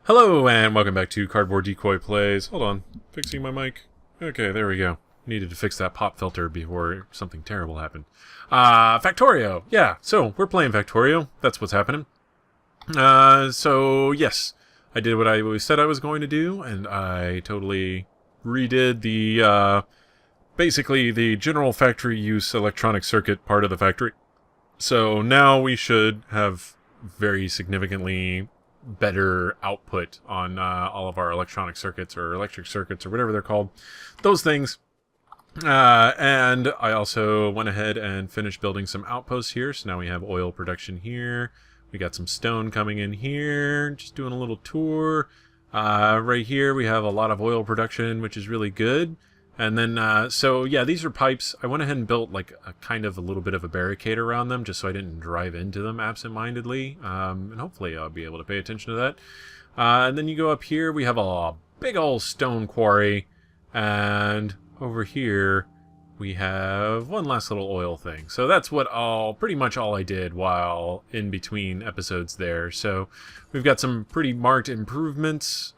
Hello and welcome back to Cardboard Decoy Plays. Hold on, fixing my mic. Okay, there we go. Needed to fix that pop filter before something terrible happened. Factorio! Yeah, so we're playing Factorio. That's what's happening. So yes, I did what I always said I was going to do, and I totally redid the, basically the general factory use electronic circuit part of the factory. So now we should have very significantly better output on all of our electronic circuits or electric circuits or whatever they're called. Those things. And I also went ahead and finished building some outposts here. So now we have oil production here. We got some stone coming in here. Just doing a little tour. Right here we have a lot of oil production, which is really good. And then, so yeah, these are pipes. I went ahead and built like a kind of a little bit of a barricade around them just so I didn't drive into them absentmindedly. And hopefully I'll be able to pay attention to that. And then you go up here, we have a big old stone quarry. And over here, we have one last little oil thing. So that's pretty much all I did while in between episodes there. So we've got some pretty marked improvements.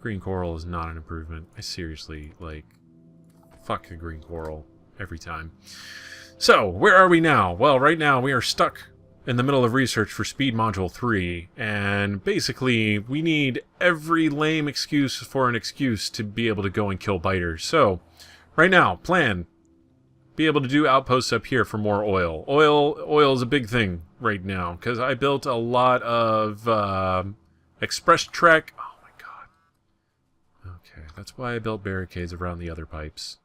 Green coral is not an improvement. I seriously, like, fuck the green coral every time. So, where are we now? Well, right now we are stuck in the middle of research for Speed Module 3, and basically we need every lame excuse for an excuse to be able to go and kill biters. So, right now, plan. Be able to do outposts up here for more oil. Oil is a big thing right now, because I built a lot of express track. That's why I built barricades around the other pipes.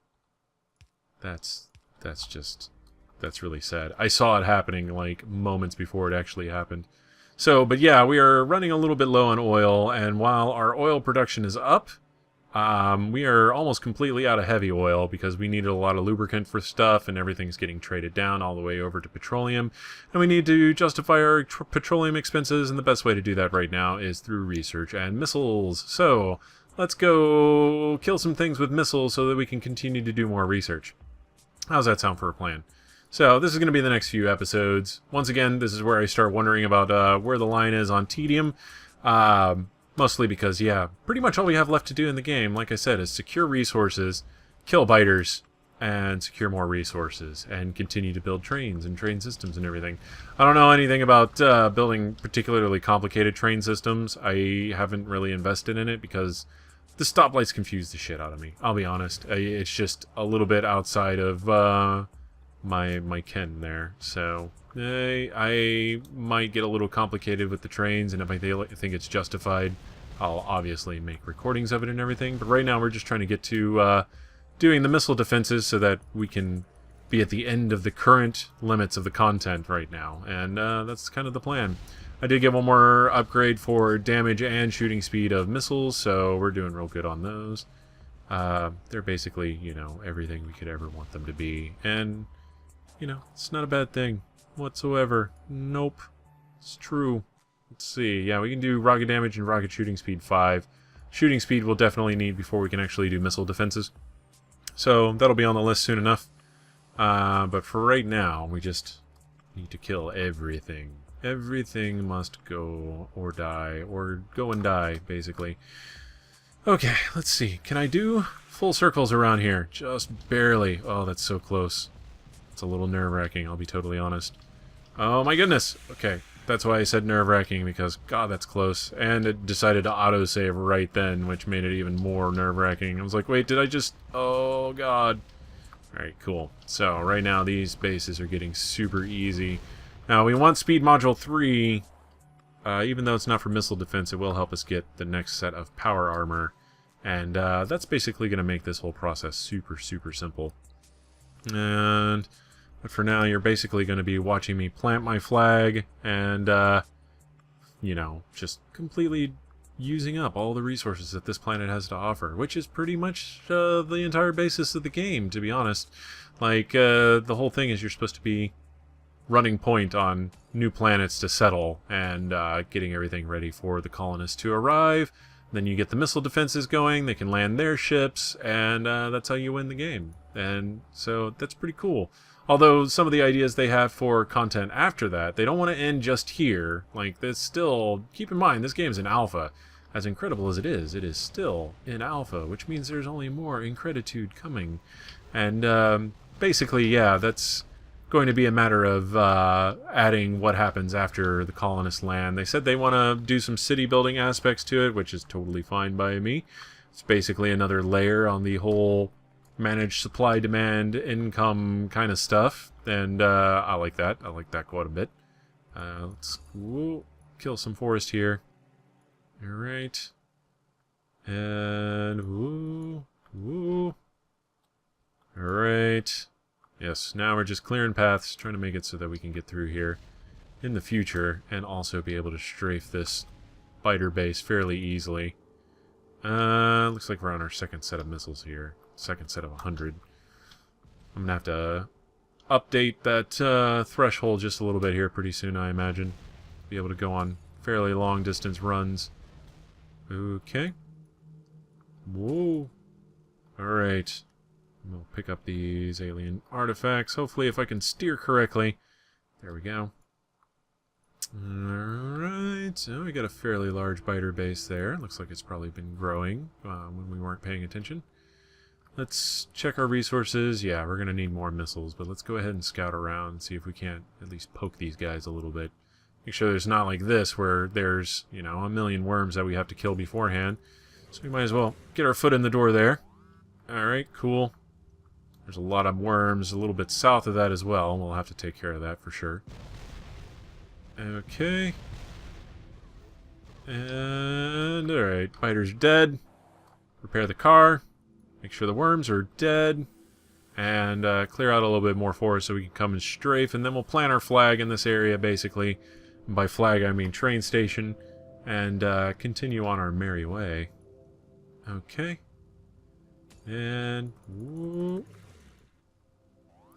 That's really sad. I saw it happening like moments before it actually happened. So, but yeah, we are running a little bit low on oil, and while our oil production is up, we are almost completely out of heavy oil because we needed a lot of lubricant for stuff, and everything's getting traded down all the way over to petroleum. And we need to justify our petroleum expenses, and the best way to do that right now is through research and missiles. So, let's go kill some things with missiles so that we can continue to do more research. How's that sound for a plan? So this is going to be the next few episodes. Once again, this is where I start wondering about where the line is on tedium. Mostly because, yeah, pretty much all we have left to do in the game, like I said, is secure resources, kill biters, and secure more resources, and continue to build trains and train systems and everything. I don't know anything about building particularly complicated train systems. I haven't really invested in it because the stoplights confuse the shit out of me. I'll be honest. It's just a little bit outside of my ken there. So I might get a little complicated with the trains, and if I think it's justified, I'll obviously make recordings of it and everything. But right now we're just trying to get to doing the missile defenses so that we can be at the end of the current limits of the content right now. And that's kind of the plan. I did get one more upgrade for damage and shooting speed of missiles, so we're doing real good on those. They're basically, you know, everything we could ever want them to be. And, you know, it's not a bad thing whatsoever. Nope. It's true. Let's see. Yeah, we can do rocket damage and rocket shooting speed 5. Shooting speed we'll definitely need before we can actually do missile defenses. So that'll be on the list soon enough. But for right now, we just need to kill everything. Everything must go or die, or go and die, basically. Okay, let's see. Can I do full circles around here? Just barely. Oh, that's so close. It's a little nerve-wracking, I'll be totally honest. Oh my goodness! Okay, that's why I said nerve-wracking, because, God, that's close. And it decided to autosave right then, which made it even more nerve-wracking. I was like, wait, did I just... Oh, God. Alright, cool. So, right now, these bases are getting super easy. Now, we want Speed Module 3, even though it's not for missile defense, it will help us get the next set of power armor. And that's basically going to make this whole process super, super simple. But for now, you're basically going to be watching me plant my flag and, you know, just completely using up all the resources that this planet has to offer, which is pretty much the entire basis of the game, to be honest. Like, the whole thing is you're supposed to be running point on new planets to settle and getting everything ready for the colonists to arrive. Then you get the missile defenses going, they can land their ships, and that's how you win the game. And so that's pretty cool. Although some of the ideas they have for content after that, they don't want to end just here. Like, this still, keep in mind, this game's in alpha. As incredible as it is still in alpha, which means there's only more increditude coming. And basically, yeah, that's going to be a matter of adding what happens after the colonists land. They said they want to do some city building aspects to it, which is totally fine by me. It's basically another layer on the whole managed supply, demand, income kind of stuff. And I like that. I like that quite a bit. Let's kill some forest here. Alright. And Alright. Yes, now we're just clearing paths, trying to make it so that we can get through here in the future and also be able to strafe this fighter base fairly easily. Looks like we're on our second set of missiles here. Second set of 100. I'm gonna have to update that threshold just a little bit here pretty soon, I imagine. Be able to go on fairly long distance runs. Okay. Whoa. Alright. We'll pick up these alien artifacts. Hopefully, if I can steer correctly. There we go. Alright. So we got a fairly large biter base there. Looks like it's probably been growing when we weren't paying attention. Let's check our resources. Yeah, we're going to need more missiles, but let's go ahead and scout around and see if we can't at least poke these guys a little bit. Make sure there's not like this where there's, you know, a million worms that we have to kill beforehand. So we might as well get our foot in the door there. Alright, cool. There's a lot of worms a little bit south of that as well. We'll have to take care of that for sure. Okay. And, alright, fighter's dead. Repair the car. Make sure the worms are dead. And clear out a little bit more forest so we can come and strafe. And then we'll plant our flag in this area, basically. And by flag, I mean train station. And continue on our merry way. Okay. And...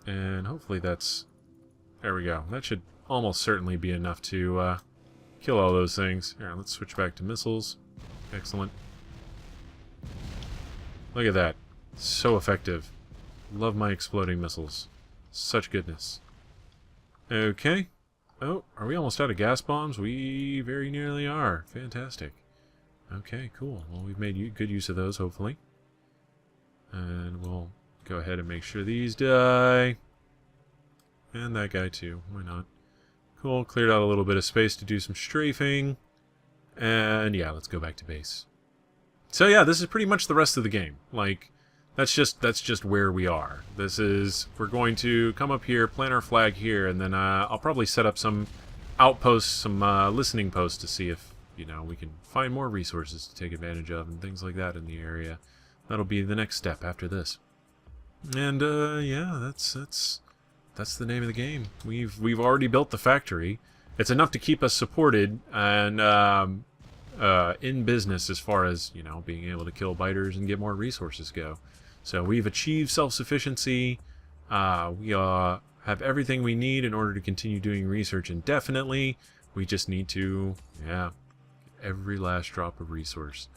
and hopefully that's... there we go. That should almost certainly be enough to kill all those things. Here, let's switch back to missiles. Excellent. Look at that. So effective. Love my exploding missiles. Such goodness. Okay. Oh, are we almost out of gas bombs? We very nearly are. Fantastic. Okay, cool. Well, we've made good use of those, hopefully. And we'll go ahead and make sure these die. And that guy too. Why not? Cool. Cleared out a little bit of space to do some strafing. And yeah, let's go back to base. So yeah, this is pretty much the rest of the game. Like, that's just where we are. This is, we're going to come up here, plant our flag here, and then I'll probably set up some outposts, some listening posts to see if, you know, we can find more resources to take advantage of and things like that in the area. That'll be the next step after this. And yeah, that's the name of the game. We've already built the factory. It's enough to keep us supported and in business as far as, you know, being able to kill biters and get more resources go. So we've achieved self-sufficiency. We have everything we need in order to continue doing research indefinitely. We just need to, yeah, get every last drop of resource.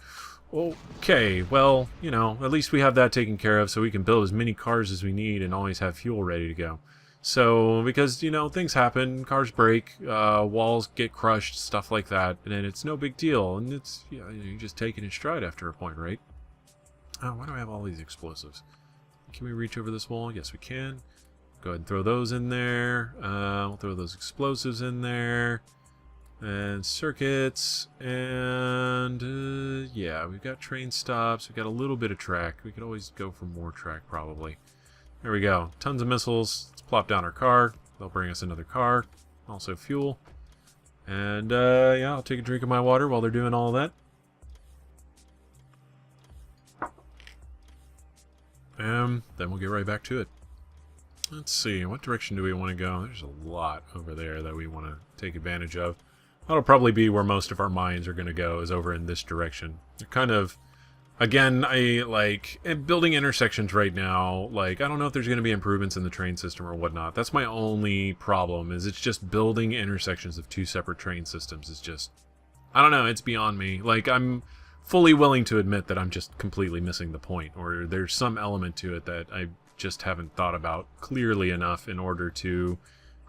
Okay, well, you know, at least we have that taken care of so we can build as many cars as we need and always have fuel ready to go. So, because, you know, things happen, cars break, walls get crushed, stuff like that, and it's no big deal, and it's, you know, you just take it in stride after a point, right? Oh, why do I have all these explosives? Can we reach over this wall? Yes, we can. Go ahead and throw those in there. We'll throw those explosives in there. And circuits, and yeah, we've got train stops, we've got a little bit of track. We could always go for more track, probably. There we go. Tons of missiles. Let's plop down our car. They'll bring us another car. Also fuel. And yeah, I'll take a drink of my water while they're doing all that. And then we'll get right back to it. Let's see, what direction do we want to go? There's a lot over there that we want to take advantage of. That'll probably be where most of our mines are going to go, is over in this direction. They're kind of, again, I like building intersections right now. Like, I don't know if there's going to be improvements in the train system or whatnot. That's my only problem, is it's just building intersections of two separate train systems is just, I don't know, it's beyond me. Like, I'm fully willing to admit that I'm just completely missing the point, or there's some element to it that I just haven't thought about clearly enough in order to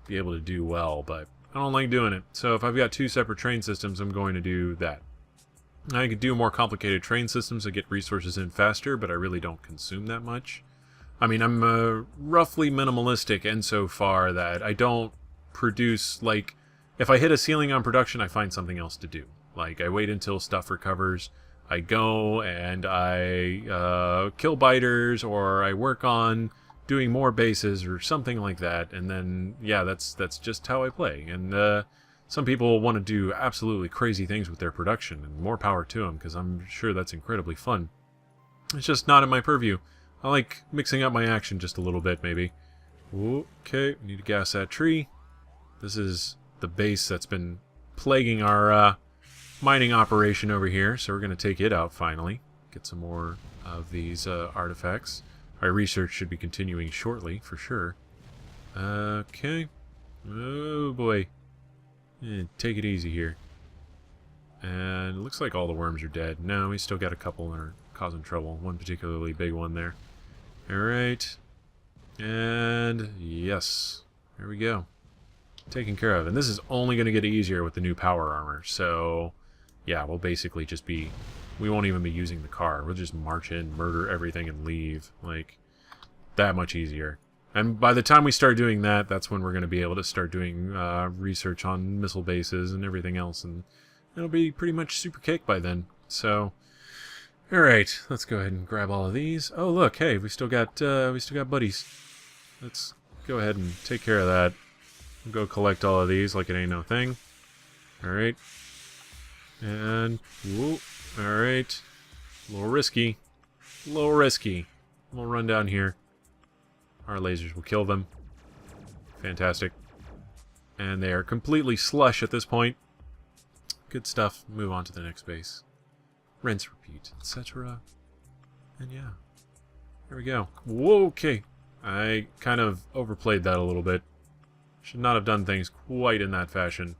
be able to do well, but I don't like doing it. So if I've got 2 separate train systems, I'm going to do that. I could do more complicated train systems that get resources in faster, but I really don't consume that much. I mean, I'm roughly minimalistic insofar that I don't produce, like, if I hit a ceiling on production, I find something else to do. Like, I wait until stuff recovers, I go and I kill biters, or I work on doing more bases or something like that, and then, yeah, that's just how I play. And some people want to do absolutely crazy things with their production, and more power to them, because I'm sure that's incredibly fun. It's just not in my purview. I like mixing up my action just a little bit, maybe. Okay, need to gas that tree. This is the base that's been plaguing our mining operation over here, so we're going to take it out finally. Get some more of these artifacts. Our research should be continuing shortly, for sure. Okay. Oh, boy. Take it easy here. And it looks like all the worms are dead. No, we still got a couple that are causing trouble. One particularly big one there. Alright. And yes. There we go. Taken care of. And this is only going to get easier with the new power armor. So, yeah, we'll basically just be... We won't even be using the car. We'll just march in, murder everything, and leave. Like, that much easier. And by the time we start doing that, that's when we're going to be able to start doing research on missile bases and everything else, and it'll be pretty much super cake by then. So, all right, let's go ahead and grab all of these. Oh, look, hey, we still got buddies. Let's go ahead and take care of that. We'll go collect all of these like it ain't no thing. All right, and whoop, all right, a little risky, a little risky. We'll run down here. Our lasers will kill them. Fantastic. And they are completely slush at this point. Good stuff. Move on to the next base. Rinse, repeat, etc. And yeah. There we go. Whoa, okay. I kind of overplayed that a little bit. Should not have done things quite in that fashion.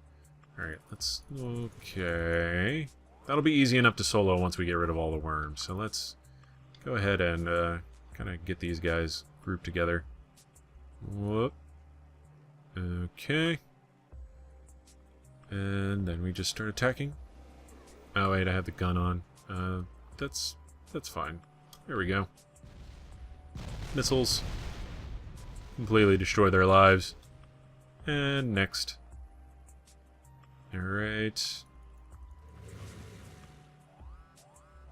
Alright, let's... Okay. That'll be easy enough to solo once we get rid of all the worms. So let's go ahead and kind of get these guys grouped together. Whoop. Okay. And then we just start attacking. Oh wait, I had the gun on. That's fine. There we go. Missiles. Completely destroy their lives. And next. Alright.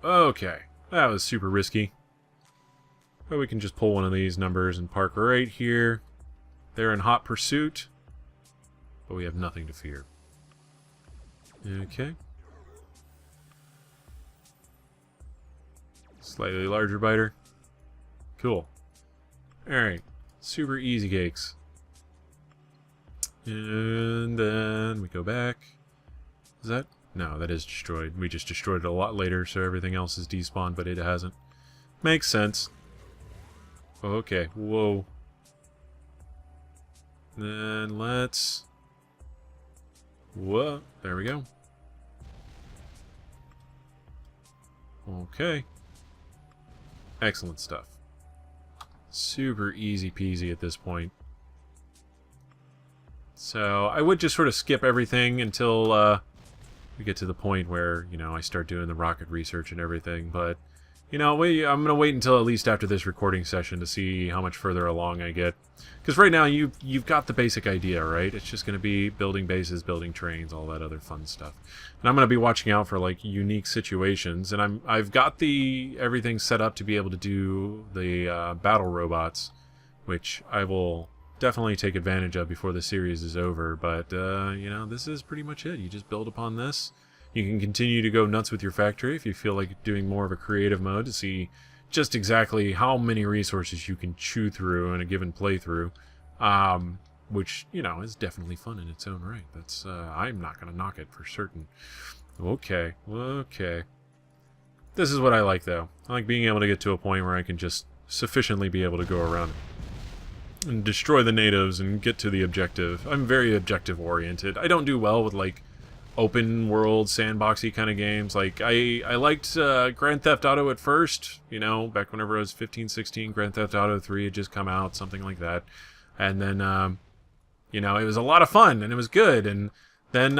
Okay. That was super risky. But we can just pull one of these numbers and park right here. They're in hot pursuit. But we have nothing to fear. Okay. Slightly larger biter. Cool. Alright. Super easy cakes. And then we go back. Is that? No, that is destroyed. We just destroyed it a lot later, so everything else is despawned, but it hasn't. Makes sense. Okay, whoa. Then let's... Whoa, there we go. Okay. Excellent stuff. Super easy peasy at this point. So, I would just sort of skip everything until we get to the point where, you know, I start doing the rocket research and everything, but... You know, I'm going to wait until at least after this recording session to see how much further along I get. Because right now, you've got the basic idea, right? It's just going to be building bases, building trains, all that other fun stuff. And I'm going to be watching out for, like, unique situations. And I've got everything set up to be able to do the battle robots, which I will definitely take advantage of before the series is over. But, you know, this is pretty much it. You just build upon this. You can continue to go nuts with your factory if you feel like doing more of a creative mode to see just exactly how many resources you can chew through in a given playthrough, which, you know, is definitely fun in its own right. That's I'm not going to knock it for certain. Okay, okay. This is what I like, though. I like being able to get to a point where I can just sufficiently be able to go around and destroy the natives and get to the objective. I'm very objective-oriented. I don't do well with, like, open world sandboxy kind of games. Like I liked Grand Theft Auto at first, you know, back whenever I was 15, 16. Grand Theft Auto 3 had just come out, something like that. And then you know, it was a lot of fun and it was good. And then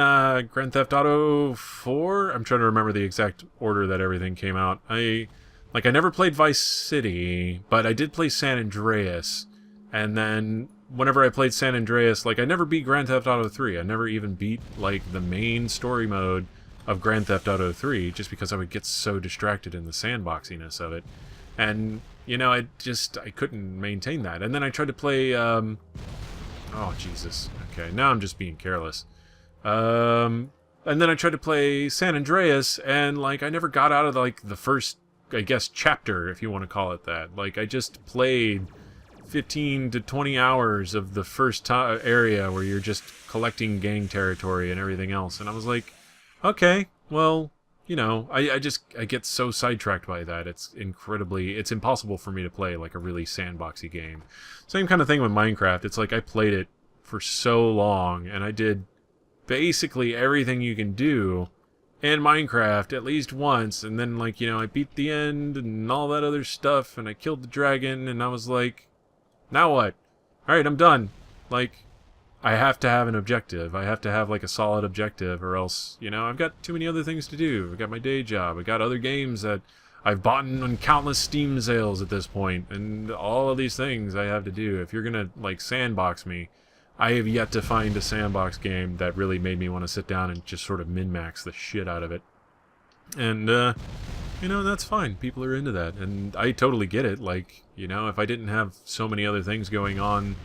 Grand Theft Auto 4, I'm trying to remember the exact order that everything came out. I never played Vice City, but I did play San Andreas. And then whenever I played San Andreas, like, I never beat Grand Theft Auto 3. I never even beat, like, the main story mode of Grand Theft Auto 3, just because I would get so distracted in the sandboxiness of it. And, you know, I couldn't maintain that. And then I tried to play, oh, Jesus. Okay, now I'm just being careless. And then I tried to play San Andreas, and, like, I never got out of, like, the first, I guess, chapter, if you want to call it that. Like, I just played 15 to 20 hours of the first area where you're just collecting gang territory and everything else. And I was like, okay, well, you know, I get so sidetracked by that. It's impossible for me to play like a really sandboxy game. Same kind of thing with Minecraft. It's like I played it for so long and I did basically everything you can do in Minecraft at least once. And then, like, you know, I beat the end and all that other stuff and I killed the dragon and I was like, now what? Alright, I'm done. Like, I have to have an objective. I have to have, like, a solid objective, or else, you know, I've got too many other things to do. I've got my day job. I've got other games that I've bought on countless Steam sales at this point, and all of these things I have to do. If you're gonna, like, sandbox me, I have yet to find a sandbox game that really made me want to sit down and just sort of min-max the shit out of it. And, you know, that's fine. People are into that, and I totally get it. Like, you know, if I didn't have so many other things going on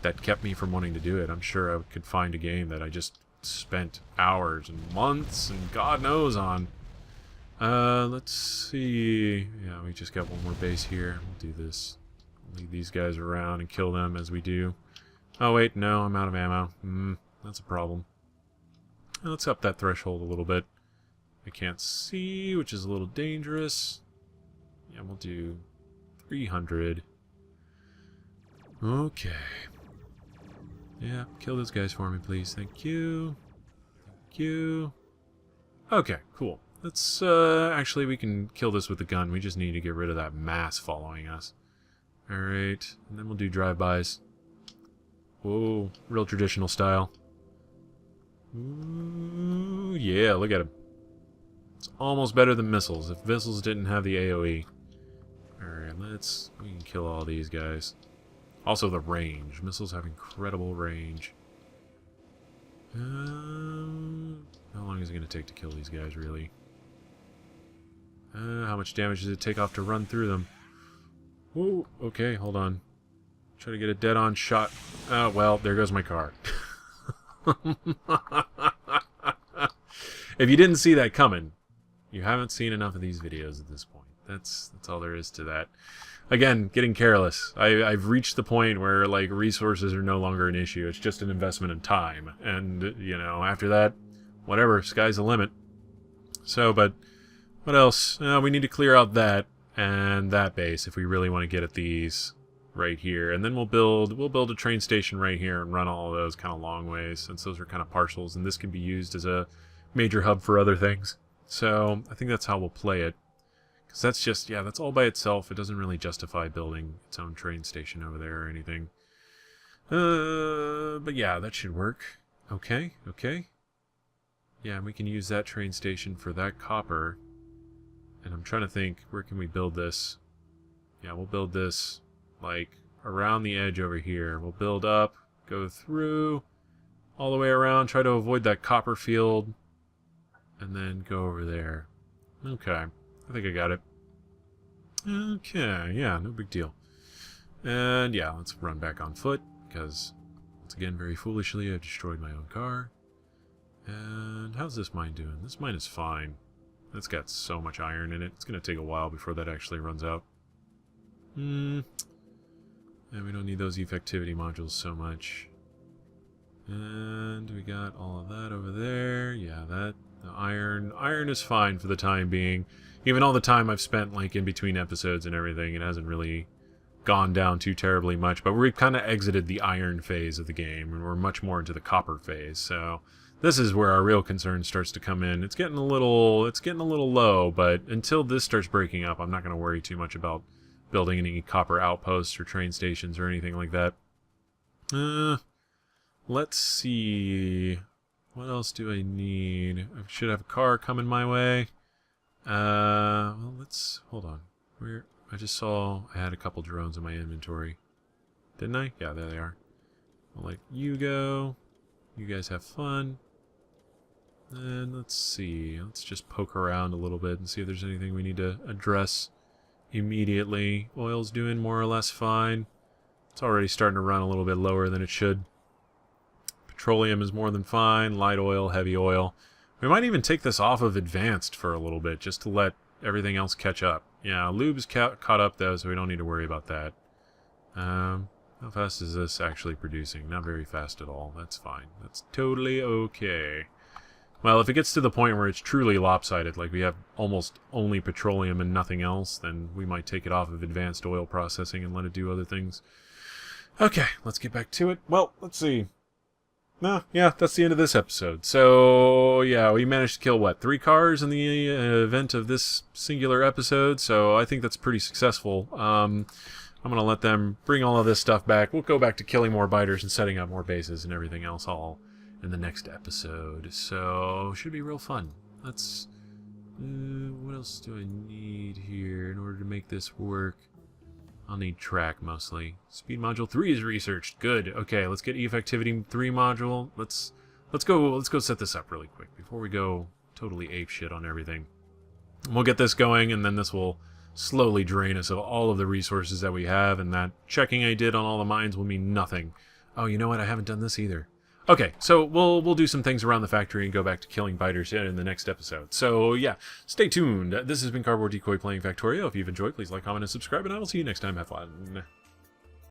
that kept me from wanting to do it, I'm sure I could find a game that I just spent hours and months and God knows on. Let's see. Yeah, we just got one more base here. We'll do this. Lead these guys around and kill them as we do. Oh, wait, no, I'm out of ammo. That's a problem. Let's up that threshold a little bit. I can't see, which is a little dangerous. Yeah, we'll do 300. Okay. Yeah, kill those guys for me, please. Thank you. Thank you. Okay, cool. Let's, actually, we can kill this with the gun. We just need to get rid of that mass following us. Alright, and then we'll do drive-bys. Whoa, real traditional style. Ooh, yeah, look at him. It's almost better than missiles, if missiles didn't have the AoE. Alright, we can kill all these guys. Also the range. Missiles have incredible range. How long is it going to take to kill these guys, really? How much damage does it take off to run through them? Whoa, okay, hold on. Try to get a dead-on shot. Oh, well, there goes my car. If you didn't see that coming, you haven't seen enough of these videos at this point. That's all there is to that. Again, getting careless. I've reached the point where, like, resources are no longer an issue. It's just an investment in time. And, you know, after that, whatever, sky's the limit. So, but what else? We need to clear out that and that base if we really want to get at these right here. And then we'll build a train station right here and run all of those kind of long ways, since those are kind of partials, and this can be used as a major hub for other things. So I think that's how we'll play it. Because that's just, yeah, that's all by itself. It doesn't really justify building its own train station over there or anything. But yeah, that should work. Okay, okay. Yeah, and we can use that train station for that copper. And I'm trying to think, where can we build this? Yeah, we'll build this, like, around the edge over here. We'll build up, go through, all the way around, try to avoid that copper field, and then go over there. Okay, I think I got it. Okay, yeah, no big deal. And yeah, let's run back on foot, because, once again, very foolishly, I've destroyed my own car. And how's this mine doing? This mine is fine. It's got so much iron in it. It's going to take a while before that actually runs out. And we don't need those effectivity modules so much. And we got all of that over there. Yeah, the iron is fine for the time being. Even all the time I've spent, like, in between episodes and everything, it hasn't really gone down too terribly much. But we've kind of exited the iron phase of the game, and we're much more into the copper phase. So This is where our real concern starts to come in. It's getting a little low, but until this starts breaking up, I'm not going to worry too much about building any copper outposts or train stations or anything like that. Let's see. What else do I need? I should have a car coming my way. Well, let's hold on. I just saw I had a couple drones in my inventory. Didn't I? Yeah, there they are. I'll let you go. You guys have fun. And let's see. Let's just poke around a little bit and see if there's anything we need to address immediately. Oil's doing more or less fine. It's already starting to run a little bit lower than it should. Petroleum is more than fine. Light oil, heavy oil. We might even take this off of advanced for a little bit just to let everything else catch up. Yeah, lube's caught up though, so we don't need to worry about that. How fast is this actually producing? Not very fast at all. That's fine. That's totally okay. Well, if it gets to the point where it's truly lopsided, like we have almost only petroleum and nothing else, then we might take it off of advanced oil processing and let it do other things. Okay, let's get back to it. Well, let's see. No, yeah, that's the end of this episode. So, yeah, we managed to kill, what, 3 cars in the event of this singular episode, so I think that's pretty successful. I'm going to let them bring all of this stuff back. We'll go back to killing more biters and setting up more bases and everything else all in the next episode. So, should be real fun. Let's... what else do I need here in order to make this work? I'll need track mostly. Speed module 3 is researched. Good. Okay, let's get effectivity 3 module. Let's go set this up really quick before we go totally apeshit on everything. We'll get this going, and then this will slowly drain us of all of the resources that we have, and that checking I did on all the mines will mean nothing. Oh, you know what? I haven't done this either. Okay, so we'll do some things around the factory and go back to killing biters in the next episode. So yeah, stay tuned. This has been Cardboard Decoy playing Factorio. If you've enjoyed, please like, comment, and subscribe, and I will see you next time. Have fun.